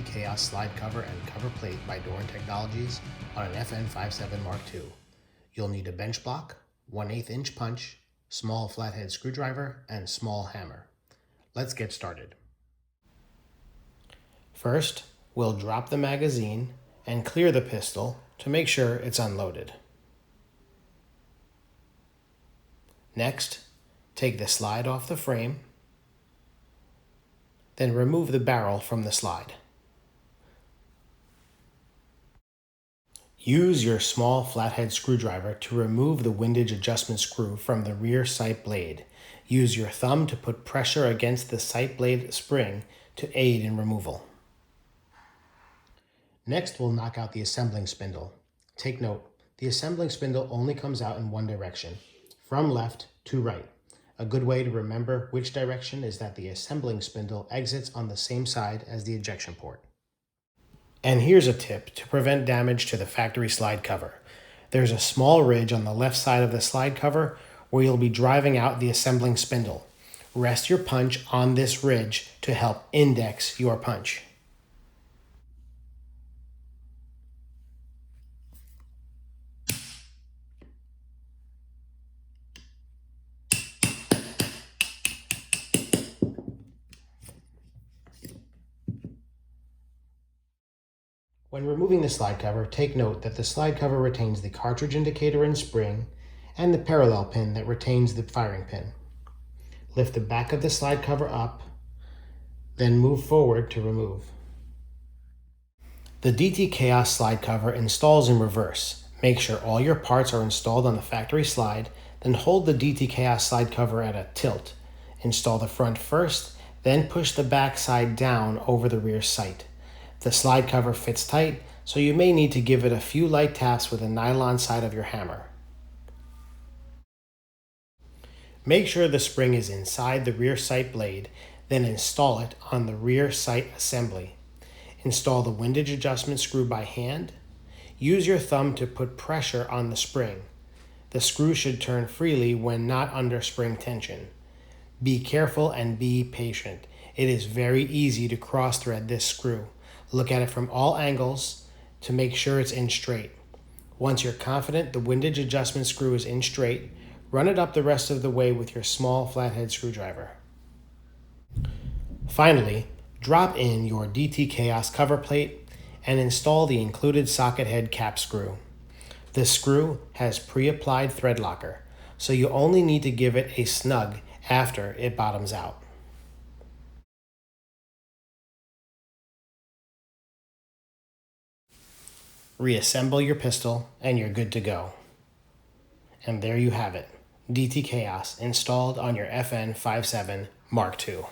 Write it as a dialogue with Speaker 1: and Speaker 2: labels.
Speaker 1: DT-CAOS slide cover and cover plate by Dorin Technologies on an FN57 Mark II. You'll need a bench block, 1/8 inch punch, small flathead screwdriver, and small hammer. Let's get started. First, we'll drop the magazine and clear the pistol to make sure it's unloaded. Next, take the slide off the frame, then remove the barrel from the slide. Use your small flathead screwdriver to remove the windage adjustment screw from the rear sight blade. Use your thumb to put pressure against the sight blade spring to aid in removal. Next, we'll knock out the assembling spindle. Take note, the assembling spindle only comes out in one direction, from left to right. A good way to remember which direction is that the assembling spindle exits on the same side as the ejection port. And here's a tip to prevent damage to the factory slide cover. There's a small ridge on the left side of the slide cover where you'll be driving out the assembling spindle. Rest your punch on this ridge to help index your punch. When removing the slide cover, take note that the slide cover retains the cartridge indicator and spring and the parallel pin that retains the firing pin. Lift the back of the slide cover up, then move forward to remove. The DT-CAOS slide cover installs in reverse. Make sure all your parts are installed on the factory slide, then hold the DT-CAOS slide cover at a tilt. Install the front first, then push the back side down over the rear sight. The slide cover fits tight, so you may need to give it a few light taps with the nylon side of your hammer. Make sure the spring is inside the rear sight blade, then install it on the rear sight assembly. Install the windage adjustment screw by hand. Use your thumb to put pressure on the spring. The screw should turn freely when not under spring tension. Be careful and be patient. It is very easy to cross-thread this screw. Look at it from all angles to make sure it's in straight. Once you're confident the windage adjustment screw is in straight, run it up the rest of the way with your small flathead screwdriver. Finally, drop in your DT-CAOS cover plate and install the included socket head cap screw. This screw has pre-applied thread locker, so you only need to give it a snug after it bottoms out. Reassemble your pistol and you're good to go. And there you have it, DT-CAOS installed on your FN57 Mark II.